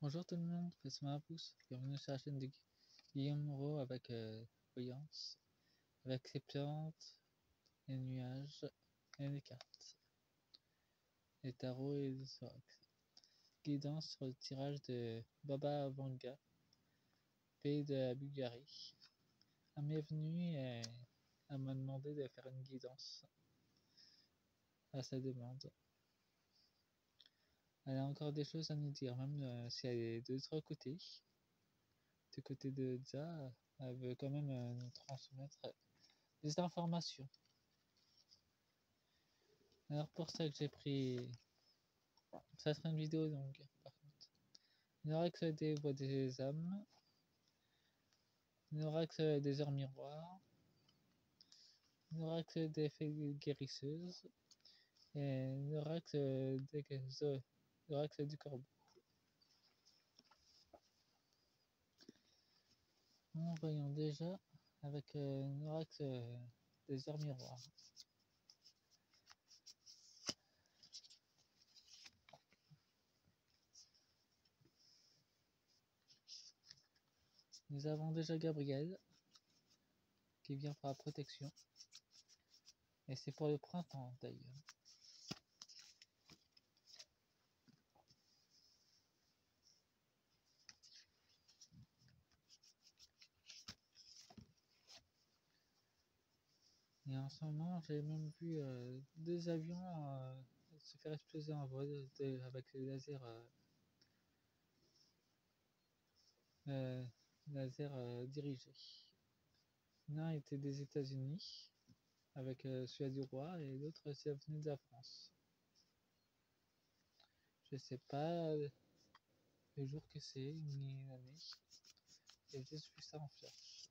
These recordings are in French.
Bonjour tout le monde, c'est Pouce. Bienvenue sur la chaîne de Guillaume Moreau avec voyance, avec ses plantes, les nuages et les cartes, les tarots et les oracles. Guidance sur le tirage de Baba Vanga, pays de la Bulgarie. Elle m'est venue et elle m'a demandé de faire une guidance à sa demande. Elle a encore des choses à nous dire, même si elle est de l'autre côté. Du côté de Za, elle veut quand même nous transmettre des informations. Alors pour ça que j'ai pris... Ça sera une vidéo donc par contre. L'oracle des voix des âmes. L'oracle des heures miroirs. L'oracle des fées guérisseuses. Et l'oracle du corbeau. Nous voyons déjà avec l'oracle des heures miroirs. Nous avons déjà Gabriel qui vient pour la protection. Et c'est pour le printemps d'ailleurs. Et en ce moment, j'ai même vu deux avions se faire exploser en vol avec les lasers, dirigés. L'un était des États-Unis avec celui du roi et l'autre c'est venu de la France. Je sais pas le jour que c'est ni l'année. J'ai juste vu ça en flash.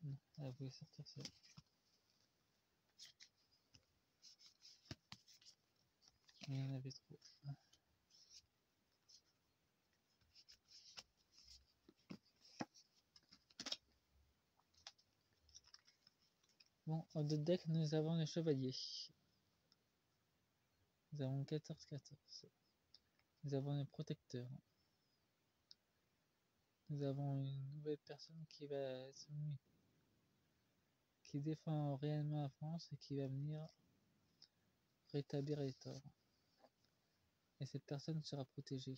Non, elle voulait sortir ça. Mais il y en avait trop. Bon, en deux decks, nous avons les chevaliers. Nous avons 14-14. Nous avons les protecteurs. Nous avons une nouvelle personne qui défend réellement la France et qui va venir rétablir les torts. Et cette personne sera protégée,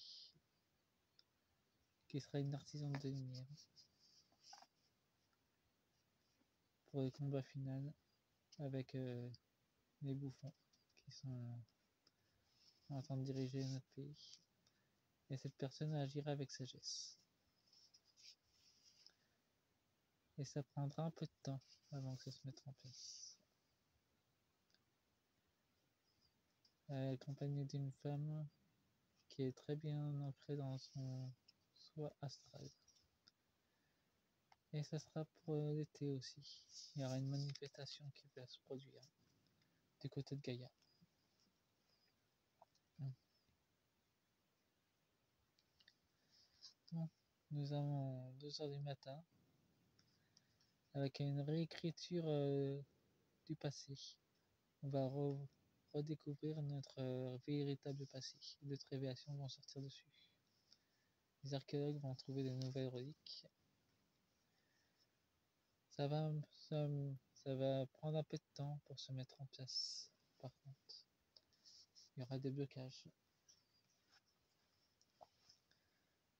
qui sera une artisane de lumière pour le combat final avec les bouffons qui sont en train de diriger notre pays. Et cette personne agira avec sagesse. Et ça prendra un peu de temps avant que ça se mette en place. Elle est accompagnée d'une femme qui est très bien ancrée dans son soi astral. Et ça sera pour l'été aussi. Il y aura une manifestation qui va se produire du côté de Gaïa. Bon, nous avons 2 heures du matin avec une réécriture du passé. On va redécouvrir notre véritable passé. D'autres révélations vont sortir dessus. Les archéologues vont trouver de nouvelles reliques. Ça va prendre un peu de temps pour se mettre en place, par contre. Il y aura des blocages.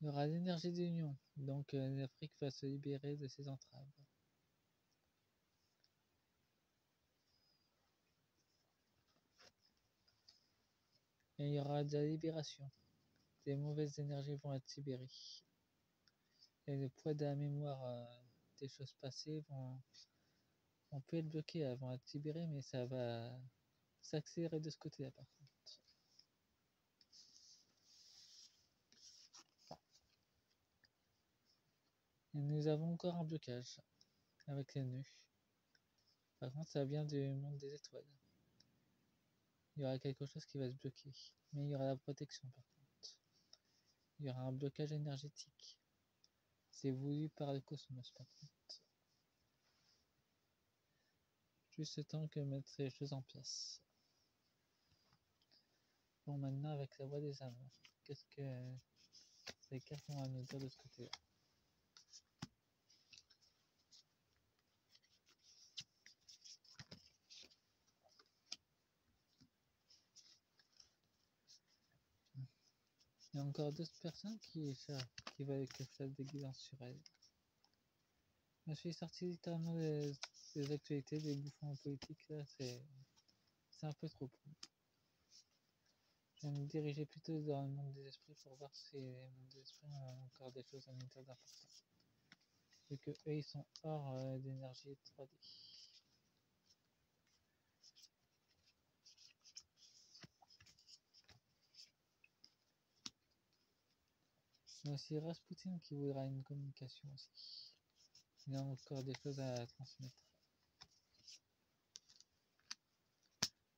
Il y aura l'énergie de l'union, donc l'Afrique va se libérer de ses entraves. Et il y aura de la libération. Les mauvaises énergies vont être libérées. Et le poids de la mémoire des choses passées on peut être bloqué, elles vont être libérées, mais ça va s'accélérer de ce côté-là par contre. Et nous avons encore un blocage avec les nœuds. Par contre, ça vient du monde des étoiles. Il y aura quelque chose qui va se bloquer, mais il y aura la protection par contre. Il y aura un blocage énergétique. C'est voulu par le cosmos par contre. Juste le temps que mettre les choses en place. Bon, maintenant avec la voix des âmes, qu'est-ce que les cartes vont à nous dire de ce côté-là? Il y a encore d'autres personnes qui veulent que je fasse des guidances sur elles. Je suis sorti littéralement des actualités, des bouffons politiques, là, c'est un peu trop pour moi. Je vais me diriger plutôt dans le monde des esprits pour voir si les mondes des esprits ont encore des choses à nous dire d'important. Vu que eux, ils sont hors d'énergie 3D. Il y a aussi Rasputin qui voudra une communication aussi. Il a encore des choses à transmettre.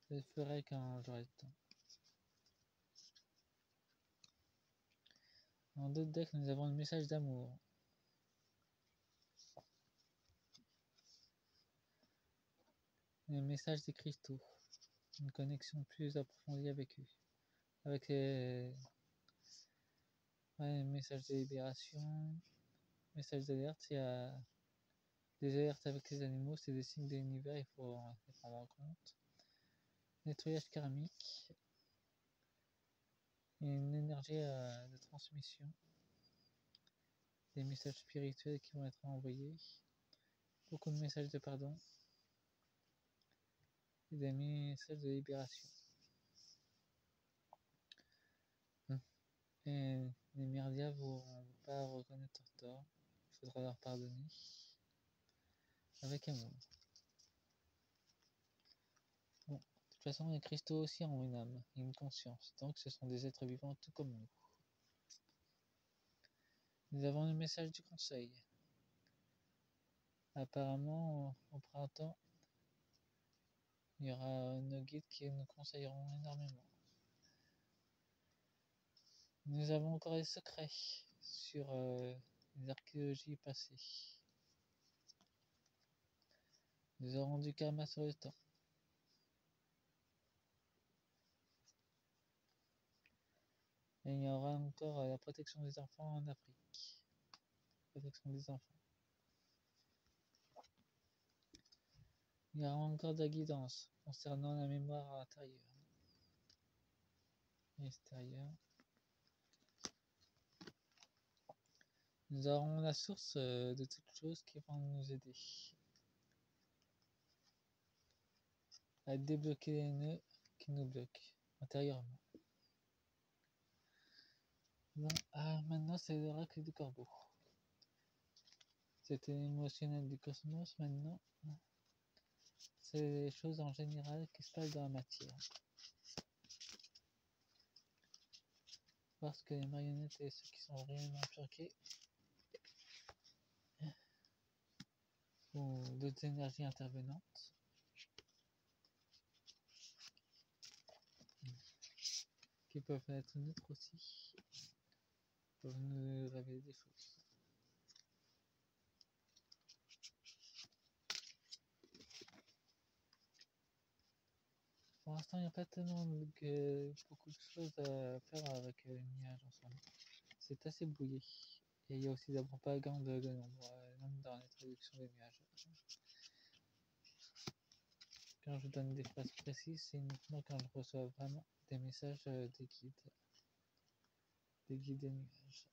Je le ferai quand j'aurai le temps. Dans d'autres decks, nous avons le message d'amour. Le message des cristaux. Une connexion plus approfondie avec eux. Avec les messages de libération, messages d'alerte, il y a des alertes avec les animaux, c'est des signes de l'univers, il faut les prendre en compte. Nettoyage karmique. Et une énergie de transmission. Des messages spirituels qui vont être envoyés. Beaucoup de messages de pardon. Et des messages de libération. Et les Myrdia ne vont pas reconnaître leur tort. Il faudra leur pardonner. Avec amour. Bon, de toute façon, les cristaux aussi ont une âme et une conscience. Donc, ce sont des êtres vivants tout comme nous. Nous avons le message du conseil. Apparemment, au printemps, il y aura nos guides qui nous conseilleront énormément. Nous avons encore des secrets sur les archéologies passées. Nous aurons du karma sur le temps. Et il y aura encore la protection des enfants en Afrique. Protection des enfants. Il y aura encore de la guidance concernant la mémoire intérieure et extérieure. Nous aurons la source de toutes choses qui vont nous aider à débloquer les nœuds qui nous bloquent intérieurement. Bon, maintenant c'est l'oracle du corbeau. C'était l'émotionnel du cosmos maintenant. C'est les choses en général qui se passent dans la matière. Parce que les marionnettes et ceux qui sont réellement choqués ou d'autres énergies intervenantes qui peuvent être neutres aussi peuvent nous révéler des choses. Pour l'instant, il n'y a pas tellement beaucoup de choses à faire avec les nuages ensemble. C'est assez brouillé. Et il y a aussi de la propagande de nombre, même dans les traductions des nuages. Quand je donne des phrases précises, c'est uniquement quand je reçois vraiment des messages des guides. Des guides des nuages.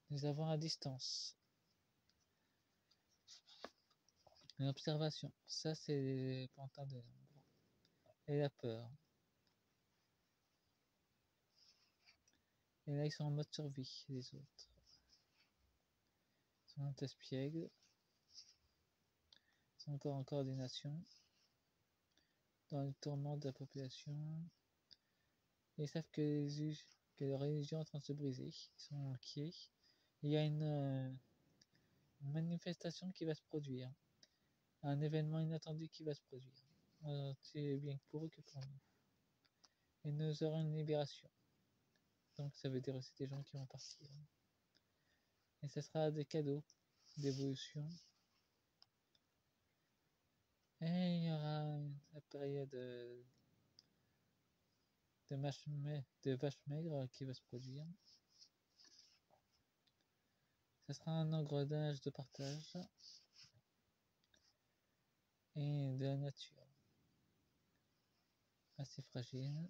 Nous avons à distance. Une observation. Ça, c'est les pantins de l'ombre. Et la peur. Et là, ils sont en mode survie, les autres. Ils sont en espiègle. Ils sont encore en coordination. Dans le tourment de la population. Et ils savent que la religion est en train de se briser. Ils sont inquiets. Il y a une manifestation qui va se produire. Un événement inattendu qui va se produire. C'est bien pour eux que pour nous. Et nous aurons une libération. Donc ça veut dire aussi des gens qui vont partir. Et ce sera des cadeaux d'évolution. Et il y aura période de vache maigre qui va se produire. Ce sera un engrenage de partage et de la nature assez fragile.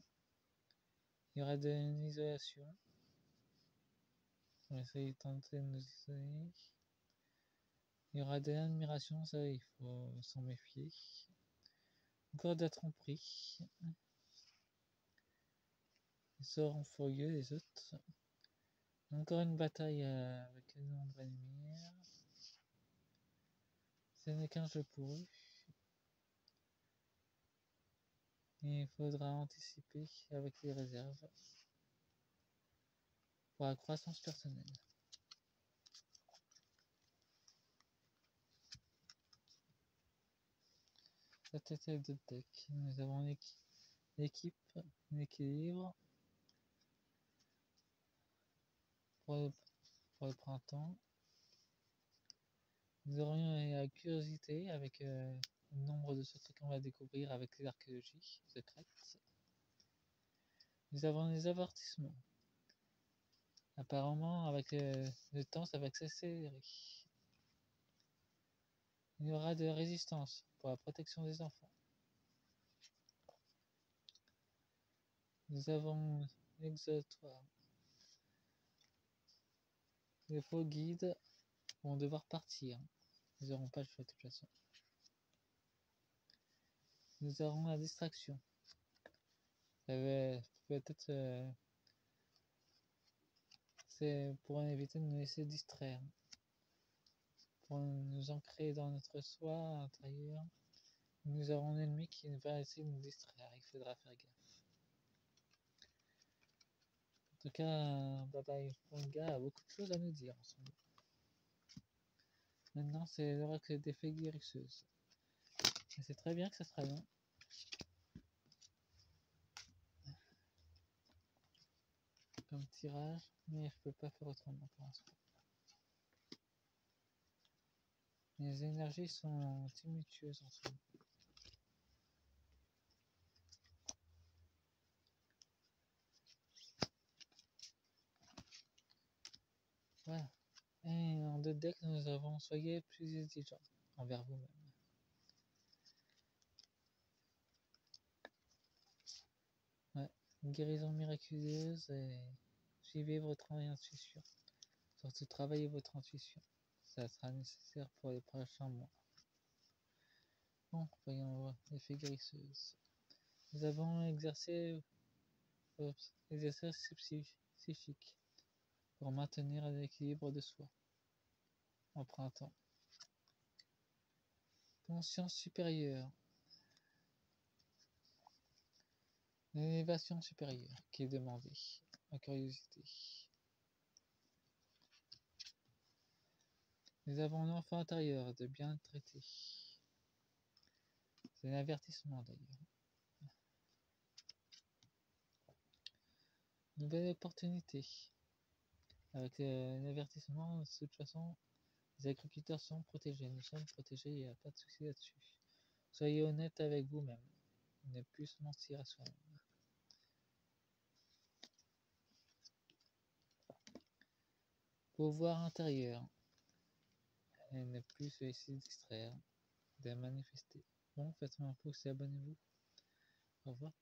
Il y aura de l'isolation. On va essayer de tenter de nous isoler. Il y aura de l'admiration, ça il faut s'en méfier. Encore de la tromperie. Ils seront furieux les autres. Encore une bataille avec les ombres et les lumières. Ce n'est qu'un jeu pour eux. Et il faudra anticiper avec les réserves pour la croissance personnelle. Cette était de deck. Nous avons l'équipe, l'équilibre pour le printemps. Nous aurions la curiosité avec le nombre de secrets qu'on va découvrir avec l'archéologie secrète. Nous avons les avertissements. Apparemment, avec le temps, ça va s'accélérer. Il y aura de la résistance pour la protection des enfants. Nous avons l'exotoire. Les faux guides vont devoir partir. Ils n'auront pas le choix de toute façon. Nous aurons la distraction. Ça va peut-être c'est pour éviter de nous laisser distraire. Pour nous ancrer dans notre soi intérieur, nous aurons un ennemi qui va essayer de nous distraire. Il faudra faire gaffe. En tout cas, Baba Yaga a beaucoup de choses à nous dire en ce moment. Maintenant, c'est l'oracle des fées guérisseuses. Et c'est très bien que ça sera long. Comme tirage, mais je peux pas faire autrement pour l'instant. Les énergies sont tumultueuses en ce moment. Voilà. Et en deux decks, nous avons soyez plus exigeants envers vous-même. Ouais. Une guérison miraculeuse et suivez votre intuition. Surtout travaillez votre intuition. Ça sera nécessaire pour les prochains mois. Bon, voyons voir l'effet guérisseuse. Nous avons exercé l'exercice psychique pour maintenir l'équilibre de soi en printemps. Conscience supérieure. L'élévation supérieure qui est demandée. La curiosité. Nous avons l'enfant intérieur de bien le traiter. C'est un avertissement d'ailleurs. Nouvelle opportunité. Avec l'avertissement, de toute façon, les agriculteurs sont protégés. Nous sommes protégés, il n'y a pas de souci là-dessus. Soyez honnête avec vous-même. Ne plus se mentir à soi-même. Pouvoir intérieur. Et ne plus se laisser distraire. De manifester. Bon, faites-moi un pouce et abonnez-vous. Au revoir.